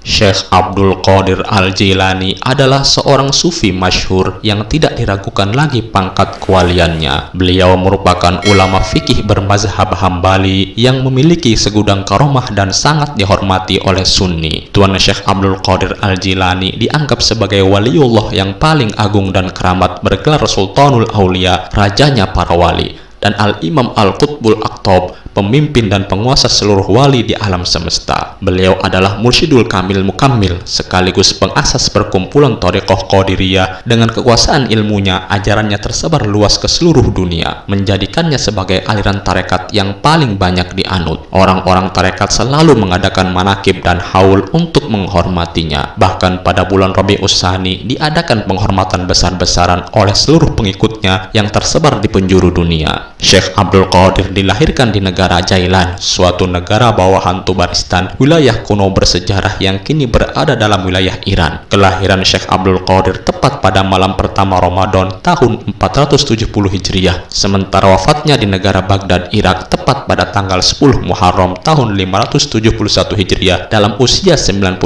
Syekh Abdul Qadir Al-Jilani adalah seorang sufi masyhur yang tidak diragukan lagi pangkat kewaliannya. Beliau merupakan ulama fikih bermazhab Hambali yang memiliki segudang karomah dan sangat dihormati oleh Sunni. Tuan Syekh Abdul Qadir Al-Jilani dianggap sebagai waliullah yang paling agung dan keramat, bergelar Sultanul Aulia, rajanya para wali, dan Al-Imam Al-Qutbul Aqtab, pemimpin dan penguasa seluruh wali di alam semesta. Beliau adalah Mursyidul Kamil Mukammil, sekaligus pengasas perkumpulan Thariqah Qadiriyah. Dengan kekuasaan ilmunya, ajarannya tersebar luas ke seluruh dunia, menjadikannya sebagai aliran tarekat yang paling banyak dianut. Orang-orang tarekat selalu mengadakan manakib dan haul untuk menghormatinya. Bahkan pada bulan Rabiul Tsani diadakan penghormatan besar-besaran oleh seluruh pengikutnya yang tersebar di penjuru dunia. Syekh Abdul Qadir dilahirkan di negara Jailan, suatu negara bawahan Tubaristan, wilayah kuno bersejarah yang kini berada dalam wilayah Iran. Kelahiran Syekh Abdul Qadir tepat pada malam pertama Ramadan tahun 470 Hijriah, sementara wafatnya di negara Baghdad, Irak, tepat pada tanggal 10 Muharram tahun 571 Hijriah dalam usia 91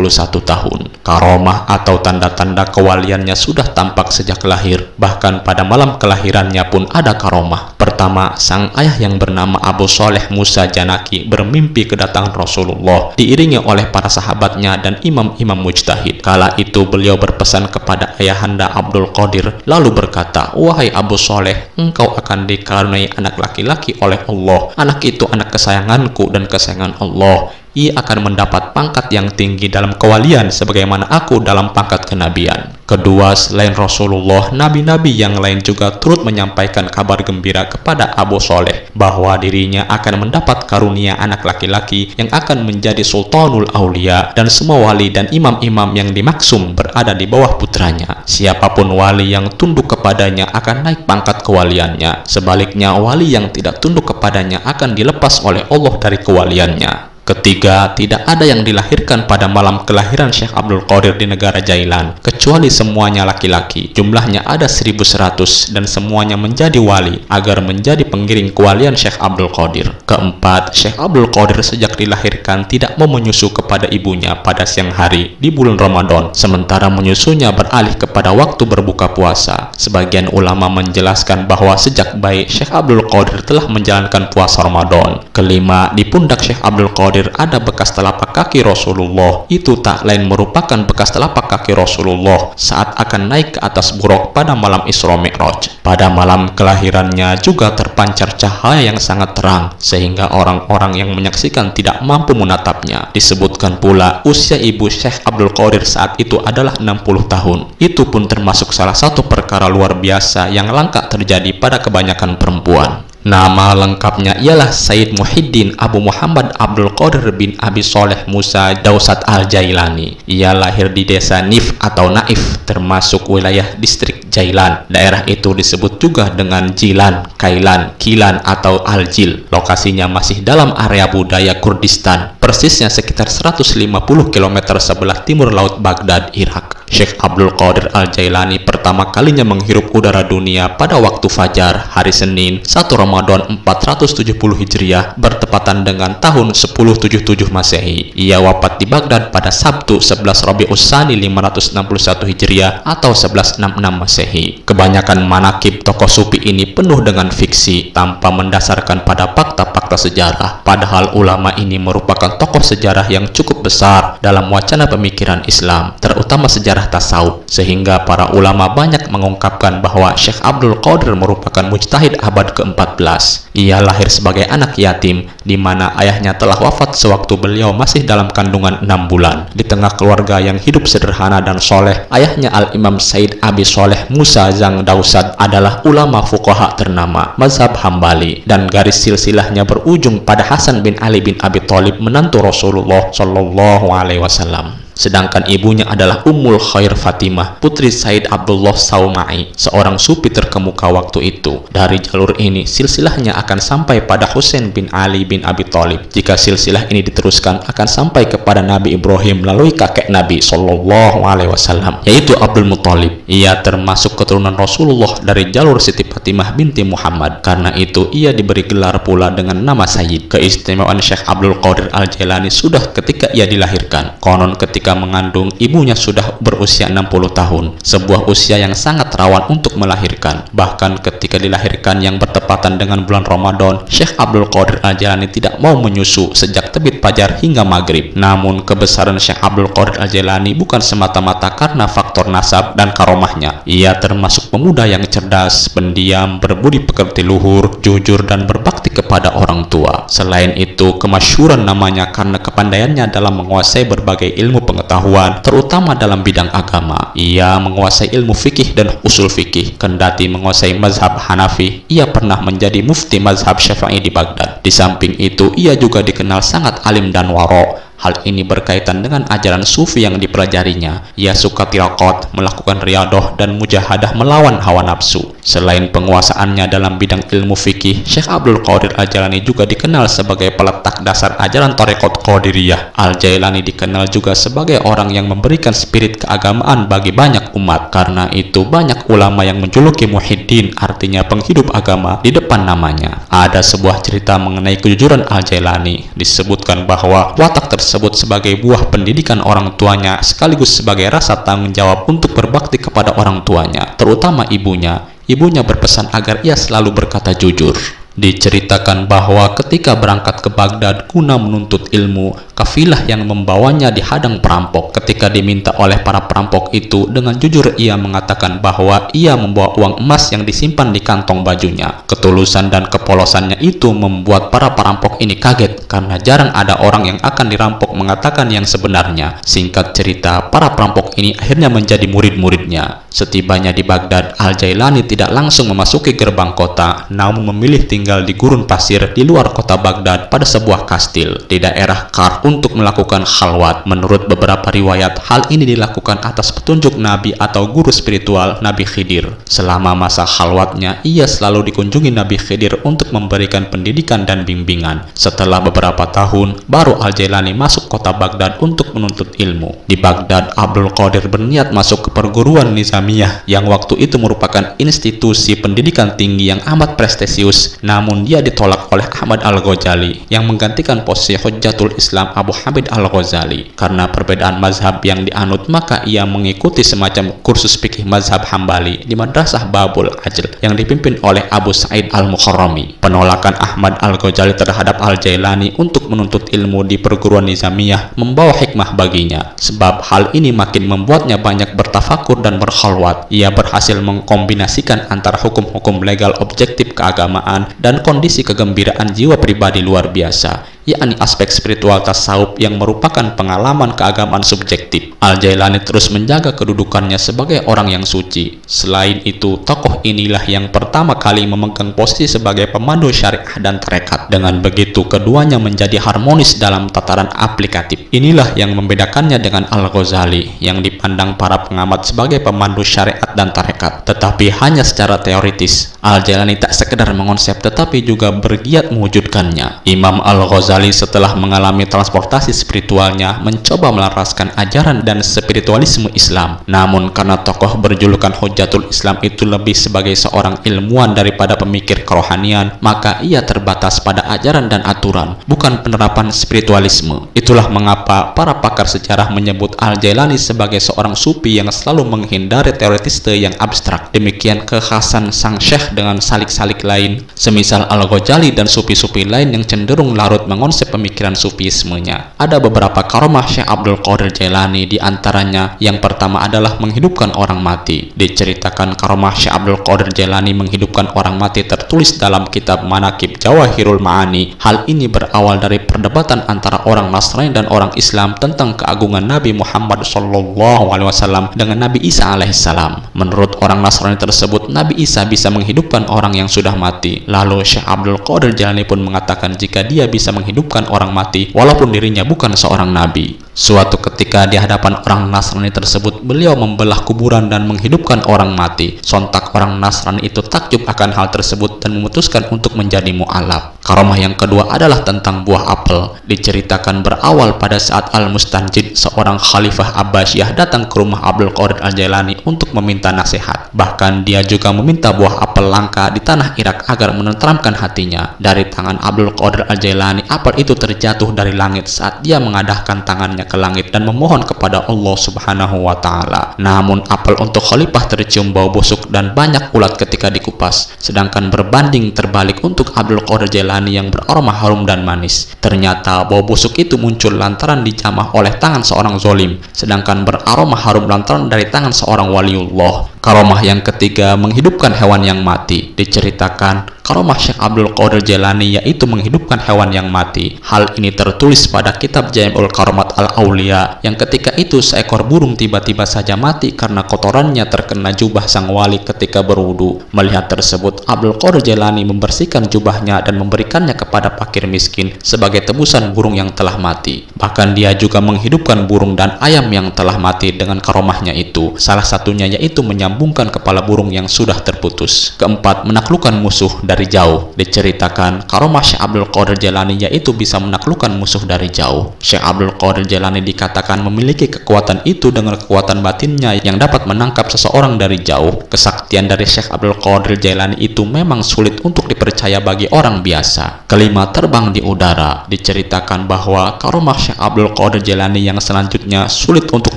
tahun. Karomah atau tanda-tanda kewaliannya sudah tampak sejak lahir, bahkan pada malam kelahirannya pun ada karomah. Pertama, sang ayah yang bernama Abu Sholeh Musa Janaki bermimpi kedatangan Rasulullah diiringi oleh para sahabatnya dan imam-imam mujtahid. Kala itu beliau berpesan kepada ayahanda Abdul Qadir, lalu berkata, "Wahai Abu Sholeh, engkau akan dikaruniai anak laki-laki oleh Allah. Anak itu anak kesayanganku dan kesayangan Allah. Ia akan mendapat pangkat yang tinggi dalam kewalian sebagaimana aku dalam pangkat kenabian." Kedua, selain Rasulullah, nabi-nabi yang lain juga turut menyampaikan kabar gembira kepada Abu Sholeh bahwa dirinya akan mendapat karunia anak laki-laki yang akan menjadi Sultanul Aulia, dan semua wali dan imam-imam yang dimaksum berada di bawah putranya. Siapapun wali yang tunduk kepadanya akan naik pangkat kewaliannya. Sebaliknya, wali yang tidak tunduk kepadanya akan dilepas oleh Allah dari kewaliannya. Ketiga, tidak ada yang dilahirkan pada malam kelahiran Syekh Abdul Qadir di negara Jailan, kecuali semuanya laki-laki. Jumlahnya ada 1100 dan semuanya menjadi wali agar menjadi pengiring kewalian Syekh Abdul Qadir. Keempat, Syekh Abdul Qadir sejak dilahirkan tidak mau menyusu kepada ibunya pada siang hari di bulan Ramadan, sementara menyusunya beralih kepada waktu berbuka puasa. Sebagian ulama menjelaskan bahwa sejak bayi Syekh Abdul Qadir telah menjalankan puasa Ramadan. Kelima, di pundak Syekh Abdul Qadir ada bekas telapak kaki Rasulullah. Itu tak lain merupakan bekas telapak kaki Rasulullah saat akan naik ke atas buraq pada malam Isra Mi'raj. Pada malam kelahirannya juga terpancar cahaya yang sangat terang, sehingga orang-orang yang menyaksikan tidak mampu menatapnya. Disebutkan pula usia ibu Syekh Abdul Qadir saat itu adalah 60 tahun. Itu pun termasuk salah satu perkara luar biasa yang langka terjadi pada kebanyakan perempuan. Nama lengkapnya ialah Sayyid Muhyiddin Abu Muhammad Abdul Qadir bin Abi Sholeh Musa Dausat Al-Jailani. Ia lahir di desa Nif atau Naif, termasuk wilayah distrik Jailan. Daerah itu disebut juga dengan Jilan, Kailan, Kilan atau Al-Jil. Lokasinya masih dalam area budaya Kurdistan, persisnya sekitar 150 km sebelah timur laut Baghdad, Irak. Syekh Abdul Qadir Al-Jailani pertama kalinya menghirup udara dunia pada waktu fajar hari Senin 1 Ramadan 470 Hijriah bertepatan dengan tahun 1077 Masehi. Ia wafat di Baghdad pada Sabtu 11 Rabiul Tsani 561 Hijriah atau 1166 Masehi. Kebanyakan manakib tokoh sufi ini penuh dengan fiksi tanpa mendasarkan pada fakta-fakta sejarah. Padahal ulama ini merupakan tokoh sejarah yang cukup besar dalam wacana pemikiran Islam, terutama sejarah tasawuf, sehingga para ulama banyak mengungkapkan bahwa Syekh Abdul Qadir merupakan mujtahid abad ke-14. Ia lahir sebagai anak yatim, di mana ayahnya telah wafat sewaktu beliau masih dalam kandungan 6 bulan. Di tengah keluarga yang hidup sederhana dan soleh, ayahnya Al-Imam Sayyid Abi Sholeh Musa Zang Dausat adalah ulama fuqaha ternama mazhab Hambali, dan garis silsilahnya berujung pada Hasan bin Ali bin Abi Thalib, menantu Rasulullah Shallallahu Alaihi Wasallam. Sedangkan ibunya adalah Ummul Khair Fatimah, putri Said Abdullah Saumai, seorang sufi terkemuka waktu itu. Dari jalur ini, silsilahnya akan sampai pada Husain bin Ali bin Abi Thalib. Jika silsilah ini diteruskan, akan sampai kepada Nabi Ibrahim melalui kakek Nabi Shallallahu Alaihi Wasallam, yaitu Abdul Muthalib. Ia termasuk keturunan Rasulullah dari jalur Siti Fatimah binti Muhammad. Karena itu, ia diberi gelar pula dengan nama Sayyid. Keistimewaan Syekh Abdul Qadir Al-Jailani sudah ketika ia dilahirkan. Konon ketika ketika mengandung, ibunya sudah berusia 60 tahun, sebuah usia yang sangat rawan untuk melahirkan. Bahkan ketika dilahirkan yang bertepatan dengan bulan Ramadan, Syekh Abdul Qadir Al-Jailani tidak mau menyusu sejak terbit fajar hingga maghrib. Namun kebesaran Syekh Abdul Qadir Al-Jailani bukan semata-mata karena faktor nasab dan karomahnya. Ia termasuk pemuda yang cerdas, pendiam, berbudi pekerti luhur, jujur, dan berbakti kepada orang tua. Selain itu, kemasyhuran namanya karena kepandaiannya dalam menguasai berbagai ilmu pengetahuan, terutama dalam bidang agama. Ia menguasai ilmu fikih dan usul fikih. Kendati menguasai mazhab Hanafi, ia pernah menjadi mufti mazhab Syafi'i di Baghdad. Di samping itu, ia juga dikenal sangat alim dan waro. Hal ini berkaitan dengan ajaran sufi yang dipelajarinya. Ia suka tiraqat, melakukan riyadah, dan mujahadah melawan hawa nafsu. Selain penguasaannya dalam bidang ilmu fikih, Syekh Abdul Qadir Al-Jailani juga dikenal sebagai peletak dasar ajaran Thariqat Qadiriyah. Al-Jailani dikenal juga sebagai orang yang memberikan spirit keagamaan bagi banyak umat. Karena itu, banyak ulama yang menjuluki Muhyiddin, artinya penghidup agama, di depan namanya. Ada sebuah cerita mengenai kejujuran Al-Jailani. Disebutkan bahwa watak tersebut sebagai buah pendidikan orang tuanya sekaligus sebagai rasa tanggung jawab untuk berbakti kepada orang tuanya, terutama ibunya. Ibunya berpesan agar ia selalu berkata jujur. Diceritakan bahwa ketika berangkat ke Baghdad guna menuntut ilmu, kafilah yang membawanya dihadang perampok. Ketika diminta oleh para perampok itu, dengan jujur ia mengatakan bahwa ia membawa uang emas yang disimpan di kantong bajunya. Ketulusan dan kepolosannya itu membuat para perampok ini kaget karena jarang ada orang yang akan dirampok mengatakan yang sebenarnya. Singkat cerita, para perampok ini akhirnya menjadi murid-muridnya. Setibanya di Baghdad, Al-Jailani tidak langsung memasuki gerbang kota, namun memilih tinggal di gurun pasir di luar kota Baghdad pada sebuah kastil di daerah Kar untuk melakukan khalwat. Menurut beberapa riwayat, hal ini dilakukan atas petunjuk Nabi atau guru spiritual Nabi Khidir. Selama masa khalwatnya, ia selalu dikunjungi Nabi Khidir untuk memberikan pendidikan dan bimbingan. Setelah beberapa tahun, baru Al-Jailani masuk kota Baghdad untuk menuntut ilmu. Di Baghdad, Abdul Qadir berniat masuk ke perguruan Nizamiyah yang waktu itu merupakan institusi pendidikan tinggi yang amat prestisius. Namun dia ditolak oleh Ahmad Al-Ghazali yang menggantikan posisi Hujjatul Islam Abu Hamid Al-Ghazali. Karena perbedaan mazhab yang dianut, maka ia mengikuti semacam kursus fikih mazhab Hambali di Madrasah Babul Ajl yang dipimpin oleh Abu Sa'id Al-Mukharrami. Penolakan Ahmad Al-Ghazali terhadap Al-Jailani untuk menuntut ilmu di perguruan Nizamiyah membawa hikmah baginya, sebab hal ini makin membuatnya banyak bertafakur dan berkhalwat. Ia berhasil mengkombinasikan antara hukum-hukum legal objektif keagamaan dan kondisi kegembiraan jiwa pribadi luar biasa, yakni aspek spiritual tasawuf yang merupakan pengalaman keagamaan subjektif. Al-Jailani terus menjaga kedudukannya sebagai orang yang suci. Selain itu, tokoh inilah yang pertama kali memegang posisi sebagai pemandu syariah dan tarekat. Dengan begitu, keduanya menjadi harmonis dalam tataran aplikatif. Inilah yang membedakannya dengan Al-Ghazali yang dipandang para pengamat sebagai pemandu syariat dan tarekat, tetapi hanya secara teoritis. Al-Jailani tak sekedar mengonsep tetapi juga bergiat mewujudkannya. Imam Al-Ghazali setelah mengalami transportasi spiritualnya mencoba melaraskan ajaran dan spiritualisme Islam. Namun karena tokoh berjulukan Hujjatul Islam itu lebih sebagai seorang ilmuwan daripada pemikir kerohanian, maka ia terbatas pada ajaran dan aturan, bukan penerapan spiritualisme. Itulah mengapa para pakar sejarah menyebut Al-Jailani sebagai seorang sufi yang selalu menghindari teoretisme yang abstrak. Demikian kekhasan sang syekh dengan salik-salik lain, semisal Al-Ghazali dan sufi-sufi lain yang cenderung larut mengonsep pemikiran sufismenya. Ada beberapa karomah Syekh Abdul Qadir Jailani, di antaranya yang pertama adalah menghidupkan orang mati. Diceritakan karomah Syekh Abdul Qadir Jailani menghidupkan orang mati tertulis dalam kitab Manaqib Jawahirul Ma'ani. Hal ini berawal dari perdebatan antara orang Nasrani dan orang Islam tentang keagungan Nabi Muhammad SAW dengan Nabi Isa alaihissalam. Menurut orang Nasrani tersebut, Nabi Isa bisa menghidupkan orang yang sudah mati. Lalu Syekh Abdul Qadir Jailani pun mengatakan jika dia bisa menghidupkan orang mati walaupun dirinya bukan seorang nabi. Suatu ketika di hadapan orang Nasrani tersebut, beliau membelah kuburan dan menghidupkan orang mati. Sontak orang Nasrani itu takjub akan hal tersebut dan memutuskan untuk menjadi mu'alaf. Karomah yang kedua adalah tentang buah apel. Diceritakan berawal pada saat Al-Mustanjid, seorang khalifah Abbasiyah datang ke rumah Abdul Qadir Al-Jailani untuk meminta nasihat. Bahkan dia juga meminta buah apel langka di tanah Irak agar menenteramkan hatinya. Dari tangan Abdul Qadir Al-Jailani, apel apel itu terjatuh dari langit saat dia mengadahkan tangannya ke langit dan memohon kepada Allah Subhanahu wa Ta'ala. Namun apel untuk khalifah tercium bau busuk dan banyak ulat ketika dikupas, sedangkan berbanding terbalik untuk Abdul Qadir Jailani yang beraroma harum dan manis. Ternyata bau busuk itu muncul lantaran dijamah oleh tangan seorang zolim, sedangkan beraroma harum lantaran dari tangan seorang waliullah. Karomah yang ketiga, menghidupkan hewan yang mati. Diceritakan karomah Syekh Abdul Qadir Jailani yaitu menghidupkan hewan yang mati. Hal ini tertulis pada kitab Jami'ul Karomat Al-Aulia, yang ketika itu seekor burung tiba-tiba saja mati karena kotorannya terkena jubah sang wali ketika berwudu. Melihat tersebut, Abdul Qadir Jailani membersihkan jubahnya dan memberikannya kepada fakir miskin sebagai tebusan burung yang telah mati. Bahkan dia juga menghidupkan burung dan ayam yang telah mati dengan karomahnya itu. Salah satunya yaitu menyambungkan kepala burung yang sudah terputus. Keempat, menaklukkan musuh dari jauh. Diceritakan karomah Syekh Abdul Qadir Jailani yaitu bisa menaklukkan musuh dari jauh. Syekh Abdul Qadir Jailani dikatakan memiliki kekuatan itu dengan kekuatan batinnya yang dapat menangkap seseorang dari jauh. Kesaktian dari Syekh Abdul Qadir Jailani itu memang sulit untuk dipercaya bagi orang biasa. Kelima, terbang di udara. Diceritakan bahwa karomah Syekh Abdul Qadir Jailani yang selanjutnya sulit untuk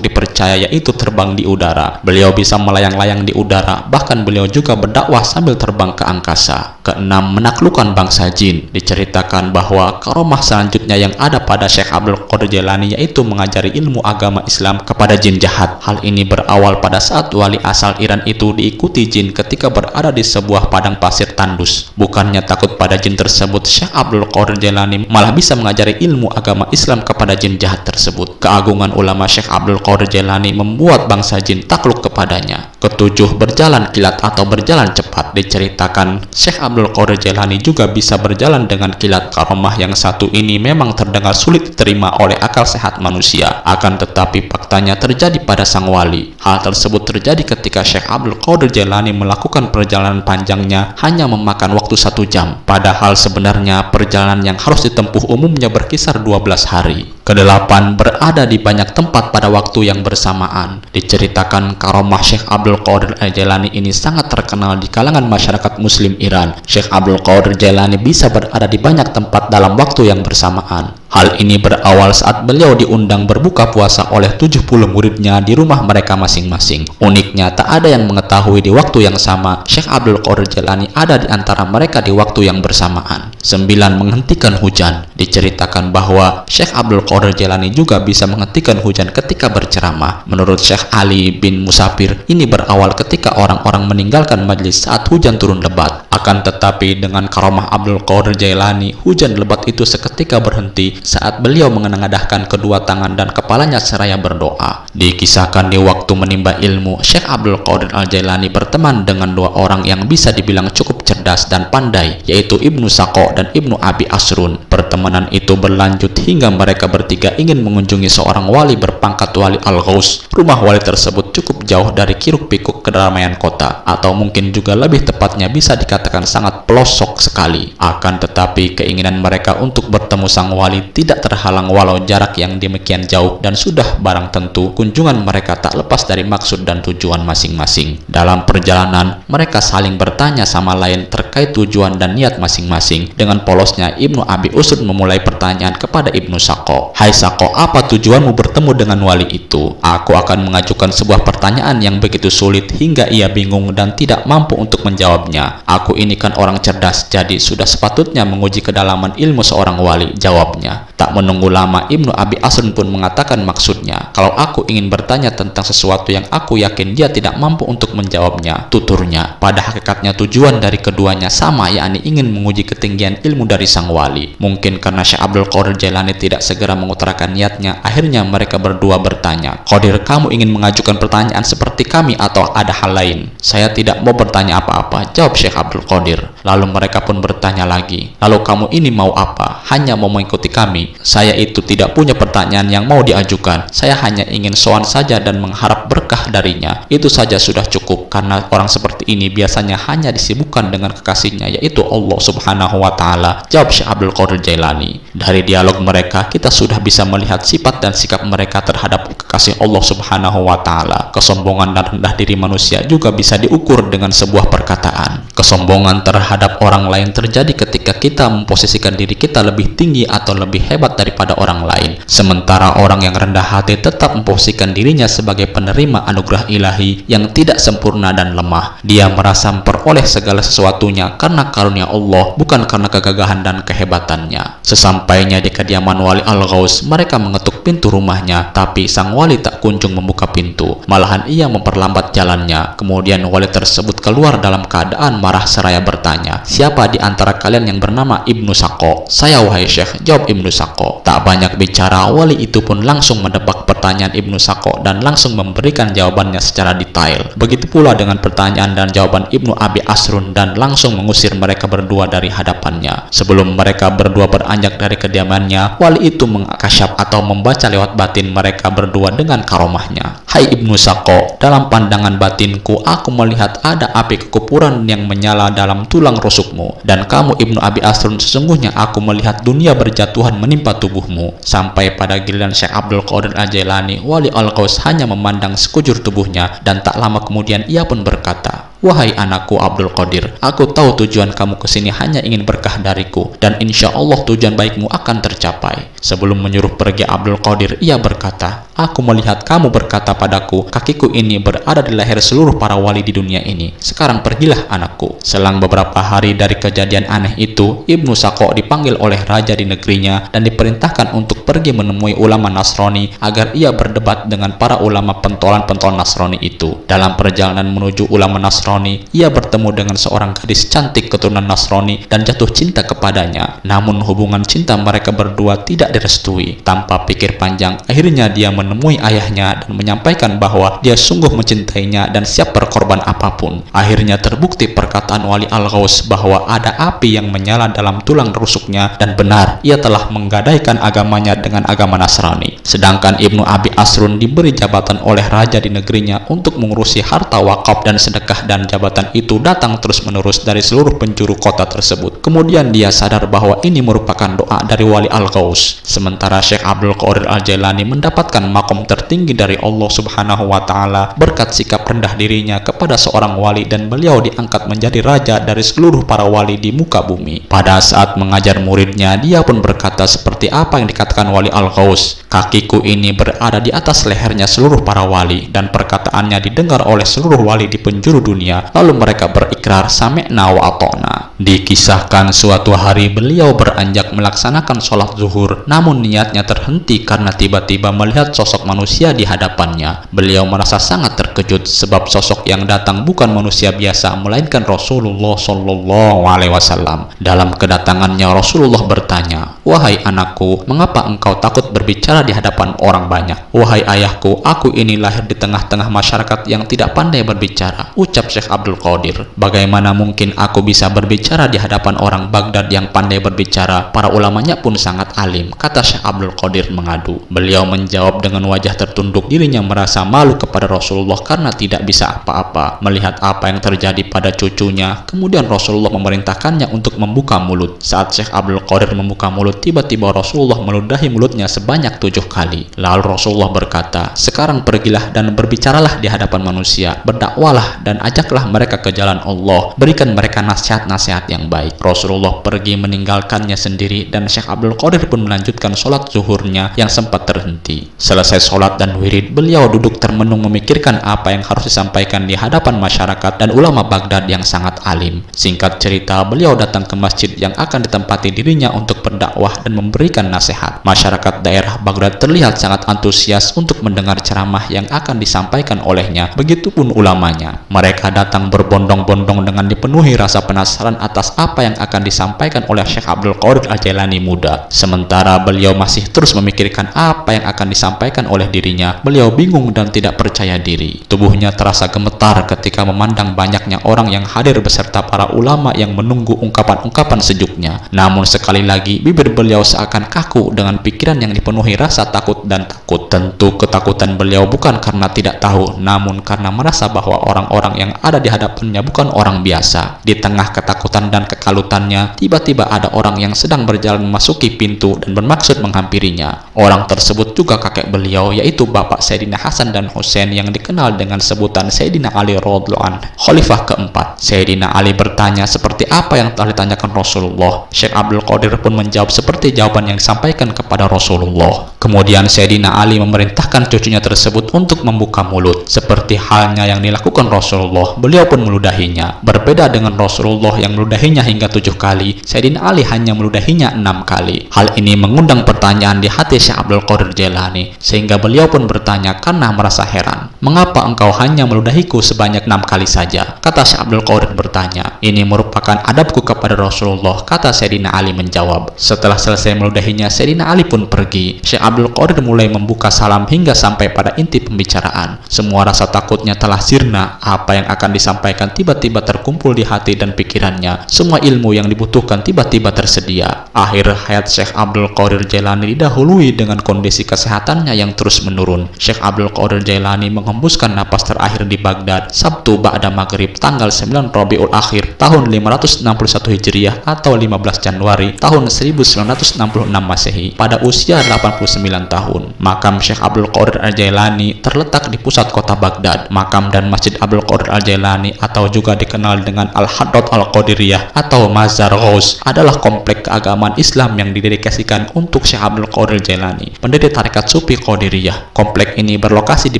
dipercaya yaitu terbang di udara. Beliau bisa melayang-layang di udara, bahkan beliau juga berdakwah sambil terbang ke angkasa. Keenam, menaklukkan bangsa jin. Diceritakan bahwa karomah selanjutnya yang ada pada Syekh Abdul Qadir Jailani yaitu mengajari ilmu agama Islam kepada jin jahat. Hal ini berawal pada saat wali asal Iran itu diikuti jin ketika berada di sebuah padang pasir tandus. Bukannya takut pada jin tersebut, Syekh Abdul Qadir Jailani malah bisa mengajari ilmu agama Islam kepada jin jahat tersebut. Keagungan ulama Syekh Abdul Qadir Jailani membuat bangsa jin takluk kepadanya. Ketujuh, berjalan kilat atau berjalan cepat. Diceritakan Syekh Abdul Qadir Jailani juga bisa berjalan dengan kilat. Karomah yang satu ini memang terdengar sulit diterima oleh akal sehat manusia, akan tetapi faktanya terjadi pada sang wali. Hal tersebut terjadi ketika Syekh Abdul Qadir Jailani melakukan perjalanan panjangnya hanya memakan waktu 1 jam, padahal sebenarnya perjalanan yang harus ditempuh umumnya berkisar 12 hari. Kedelapan, berada di banyak tempat pada waktu yang bersamaan. Diceritakan karomah Syekh Abdul Qadir Jailani ini sangat terkenal di kalangan masyarakat muslim Iran. Syekh Abdul Qadir Jailani bisa berada di banyak tempat dalam waktu yang bersamaan. Hal ini berawal saat beliau diundang berbuka puasa oleh 70 muridnya di rumah mereka masing-masing. Uniknya, tak ada yang mengetahui di waktu yang sama Syekh Abdul Qadir Jailani ada di antara mereka di waktu yang bersamaan. 9, menghentikan hujan. Diceritakan bahwa Syekh Abdul Qadir Jailani juga bisa menghentikan hujan ketika berceramah. Menurut Syekh Ali bin Musafir, ini berawal ketika orang-orang meninggalkan majlis saat hujan turun lebat. Akan tetapi dengan karomah Abdul Qadir Jailani, hujan lebat itu seketika berhenti saat beliau menengadahkan kedua tangan dan kepalanya seraya berdoa. Dikisahkan di waktu menimba ilmu, Syekh Abdul Qadir Jailani berteman dengan 2 orang yang bisa dibilang cukup cerdas dan pandai, yaitu Ibnu Saqo dan Ibnu Abi Asrun. Pertemanan itu berlanjut hingga mereka bertiga ingin mengunjungi seorang wali berpangkat wali Al-Ghaus. Rumah wali tersebut cukup jauh dari kiruk-pikuk keramaian kota, atau mungkin juga lebih tepatnya bisa dikatakan sangat pelosok sekali. Akan tetapi keinginan mereka untuk bertemu sang wali tidak terhalang walau jarak yang demikian jauh, dan sudah barang tentu kunjungan mereka tak lepas dari maksud dan tujuan masing-masing. Dalam perjalanan, mereka saling bertanya sama lain terkait tujuan dan niat masing-masing. Dengan polosnya, Ibnu Abi Usud memulai pertanyaan kepada Ibnu Saqo. "Hai Saqo, apa tujuanmu bertemu dengan wali itu?" "Aku akan mengajukan sebuah pertanyaan yang begitu sulit hingga ia bingung dan tidak mampu untuk menjawabnya. Aku ini kan orang cerdas, jadi sudah sepatutnya menguji kedalaman ilmu seorang wali," jawabnya. Tak menunggu lama, Ibnu Abi Asrun pun mengatakan maksudnya. "Kalau aku ingin bertanya tentang sesuatu yang aku yakin dia tidak mampu untuk menjawabnya," tuturnya. Pada hakikatnya tujuan dari keduanya sama, yakni ingin menguji ketinggian ilmu dari sang wali. Mungkin karena Syekh Abdul Qadir Jailani tidak segera mengutarakan niatnya, akhirnya mereka berdua bertanya, "Qadir, kamu ingin mengajukan pertanyaan seperti kami atau ada hal lain?" "Saya tidak mau bertanya apa-apa," jawab Syekh Abdul Qadir. Lalu mereka pun bertanya lagi, "Lalu kamu ini mau apa? Hanya mau mengikuti kami?" "Saya itu tidak punya pertanyaan yang mau diajukan. Saya hanya ingin sowan saja dan mengharap berkah darinya. Itu saja sudah cukup, karena orang seperti ini biasanya hanya disibukkan dengan kekasihnya, yaitu Allah Subhanahu wa Ta'ala," jawab Syekh Abdul Qadir Jailani. Dari dialog mereka, kita sudah bisa melihat sifat dan sikap mereka terhadap kekasih Allah Subhanahu wa Ta'ala. Kesombongan dan rendah diri manusia juga bisa diukur dengan sebuah perkataan. Kesombongan terhadap orang lain terjadi ketika kita memposisikan diri kita lebih tinggi atau lebih hebat daripada orang lain. Sementara orang yang rendah hati tetap memposisikan dirinya sebagai penerima anugerah ilahi yang tidak sempurna dan lemah. Dia merasa memperoleh segala sesuatunya karena karunia Allah, bukan karena kegagahan dan kehebatannya. Sesampainya di kediaman Wali Al-Ghaus, mereka mengetuk pintu rumahnya, tapi sang wali tak kunjung membuka pintu. Malahan ia memperlambat jalannya. Kemudian wali tersebut keluar dalam keadaan marah seraya bertanya, "Siapa di antara kalian yang bernama Ibnu Saqo?" "Saya, wahai Syekh," jawab Ibnu Saqo. Tak banyak bicara, wali itu pun langsung mendebak pertanyaan Ibnu Saqo dan langsung memberikan jawabannya secara detail. Begitu pula dengan pertanyaan dan jawaban Ibnu Abi Asrun, dan langsung mengusir mereka berdua dari hadapannya. Sebelum mereka berdua beranjak dari kediamannya, wali itu mengkasyaf atau membaca lewat batin mereka berdua dengan karomahnya. "Hai Ibnu Saqo, dalam pandangan batinku aku melihat ada api kekufuran yang menyala dalam tulang rusukmu, dan kamu Ibnu Abi Asrun, sesungguhnya aku melihat dunia berjatuhan menimpa tubuhmu." Sampai pada giliran Syekh Abdul Qadir Al-Jailani, Wali Al-Ghaus hanya memandang sekujur tubuhnya, dan tak lama kemudian ia pun berkata, "Wahai anakku Abdul Qadir, aku tahu tujuan kamu kesini hanya ingin berkah dariku, dan insya Allah tujuan baikmu akan tercapai." Sebelum menyuruh pergi Abdul Qadir, ia berkata, "Aku melihat kamu berkata padaku, kakiku ini berada di leher seluruh para wali di dunia ini. Sekarang pergilah anakku." Selang beberapa hari dari kejadian aneh itu, Ibnu Saqo dipanggil oleh raja di negerinya dan diperintahkan untuk pergi menemui ulama Nasrani agar ia berdebat dengan para ulama pentolan-pentolan Nasrani itu. Dalam perjalanan menuju ulama Nasrani, ia bertemu dengan seorang gadis cantik keturunan Nasrani dan jatuh cinta kepadanya. Namun hubungan cinta mereka berdua tidak direstui. Tanpa pikir panjang, akhirnya dia menemui ayahnya dan menyampaikan bahwa dia sungguh mencintainya dan siap berkorban apapun. Akhirnya terbukti perkataan Wali Al-Ghaus bahwa ada api yang menyala dalam tulang rusuknya, dan benar, ia telah menggadaikan agamanya dengan agama Nasrani. Sedangkan Ibnu Abi Asrun diberi jabatan oleh raja di negerinya untuk mengurusi harta wakaf dan sedekah, dan jabatan itu datang terus-menerus dari seluruh penjuru kota tersebut. Kemudian dia sadar bahwa ini merupakan doa dari Wali Al-Ghaus. Sementara Syekh Abdul Qadir Al-Jailani mendapatkan makom tertinggi dari Allah Subhanahu wa Ta'ala berkat sikap rendah dirinya kepada seorang wali, dan beliau diangkat menjadi raja dari seluruh para wali di muka bumi. Pada saat mengajar muridnya, dia pun berkata seperti apa yang dikatakan Wali Al-Ghaus, "Kakiku ini berada di atas lehernya seluruh para wali," dan perkataannya didengar oleh seluruh wali di penjuru dunia. Lalu mereka berikrar, "Sami'na wa ata'na." Dikisahkan suatu hari beliau beranjak melaksanakan sholat zuhur, namun niatnya terhenti karena tiba-tiba melihat sosok manusia di hadapannya. Beliau merasa sangat terkejut sebab sosok yang datang bukan manusia biasa, melainkan Rasulullah Shallallahu Alaihi Wasallam. Dalam kedatangannya, Rasulullah bertanya, "Wahai anakku, mengapa engkau takut berbicara di hadapan orang banyak?" "Wahai ayahku, aku ini lahir di tengah-tengah masyarakat yang tidak pandai berbicara," ucap Syekh Abdul Qadir. "Bagaimana mungkin aku bisa berbicara di hadapan orang Baghdad yang pandai berbicara? Para ulamanya pun sangat alim," kata Syekh Abdul Qadir mengadu. Beliau menjawab dengan wajah tertunduk. Dirinya merasa malu kepada Rasulullah karena tidak bisa apa-apa melihat apa yang terjadi pada cucunya. Kemudian Rasulullah memerintahkannya untuk membuka mulut. Saat Syekh Abdul Qadir membuka mulut, tiba-tiba Rasulullah meludahi mulutnya sebanyak 7 kali. Lalu Rasulullah berkata, "Sekarang pergilah dan berbicaralah di hadapan manusia, berdakwalah dan ajaklah mereka ke jalan Allah, berikan mereka nasihat-nasihat yang baik." Rasulullah pergi meninggalkannya sendiri, dan Syekh Abdul Qadir pun melanjutkan sholat zuhurnya yang sempat terhenti. Selesai sholat dan wirid, beliau duduk termenung memikirkan apa yang harus disampaikan di hadapan masyarakat dan ulama Baghdad yang sangat alim. Singkat cerita, beliau datang ke masjid yang akan ditempati dirinya untuk berdakwah dan memberikan nasihat. Masyarakat daerah Baghdad terlihat sangat antusias untuk mendengar ceramah yang akan disampaikan olehnya. Begitupun ulamanya. Mereka datang berbondong-bondong dengan dipenuhi rasa penasaran atas apa yang akan disampaikan oleh Syekh Abdul Qadir Al-Jailani muda. Sementara beliau masih terus memikirkan apa yang akan disampaikan oleh dirinya, beliau bingung dan tidak percaya diri. Tubuhnya terasa gemetar ketika memandang banyaknya orang yang hadir beserta para ulama yang menunggu ungkapan-ungkapan sejuknya. Namun sekali lagi, bibir beliau seakan kaku dengan pikiran yang dipenuhi rasa takut dan takut. Tentu ketakutan beliau bukan karena tidak tahu, namun karena merasa bahwa orang-orang yang ada di hadapannya bukan orang biasa. Di tengah ketakutan ketakutan dan kekalutannya, tiba-tiba ada orang yang sedang berjalan memasuki pintu dan bermaksud menghampirinya. Orang tersebut juga kakek beliau, yaitu Bapak Sayyidina Hasan dan Husain yang dikenal dengan sebutan Sayyidina Ali radhiyallahu anhu, khalifah keempat. Sayyidina Ali bertanya seperti apa yang telah ditanyakan Rasulullah. Syekh Abdul Qadir pun menjawab seperti jawaban yang disampaikan kepada Rasulullah. Kemudian Sayyidina Ali memerintahkan cucunya tersebut untuk membuka mulut. Seperti halnya yang dilakukan Rasulullah, beliau pun meludahinya. Berbeda dengan Rasulullah yang meludahinya hingga 7 kali, Sayyidina Ali hanya meludahinya 6 kali. Hal ini mengundang pertanyaan di hati Syekh Abdul Qadir Jailani, sehingga beliau pun bertanya karena merasa heran. Mengapa engkau hanya meludahiku sebanyak 6 kali saja? Kata Syekh Abdul Qadir bertanya. Ini merupakan adabku kepada Rasulullah, kata Sayyidina Ali menjawab. Setelah selesai meludahinya, Sayyidina Ali pun pergi. Syekh Abdul Qadir mulai membuka salam hingga sampai pada inti pembicaraan. Semua rasa takutnya telah sirna. Apa yang akan disampaikan tiba-tiba terkumpul di hati dan pikirannya. Semua ilmu yang dibutuhkan tiba-tiba tersedia. Akhir hayat Syekh Abdul Qadir Jailani didahului dengan kondisi kesehatannya yang terus menurun. Syekh Abdul Qadir Jailani menghembuskan napas terakhir di Baghdad Sabtu ba'da maghrib tanggal 9 Rabiul Akhir tahun 561 Hijriah atau 15 Januari tahun 1966 Masehi pada usia 89 tahun. Makam Syekh Abdul Qadir Al-Jailani terletak di pusat kota Baghdad. Makam dan Masjid Abdul Qadir Al-Jailani atau juga dikenal dengan Al-Hadrat Al-Qadiriyah atau Mazar Ghaus adalah komplek keagamaan Islam yang didedikasikan untuk Syekh Abdul Qadir Jailani, pendiri tarekat Sufi Qadiriyah. Komplek ini berlokasi di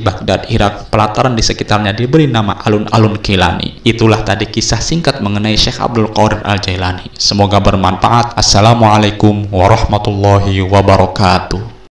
Baghdad, Irak. Pelataran di sekitarnya diberi nama alun-alun Kilani. Itulah tadi kisah singkat mengenai Syekh Abdul Qadir Al-Jailani. Semoga bermanfaat. Assalamualaikum warahmatullahi wabarakatuh.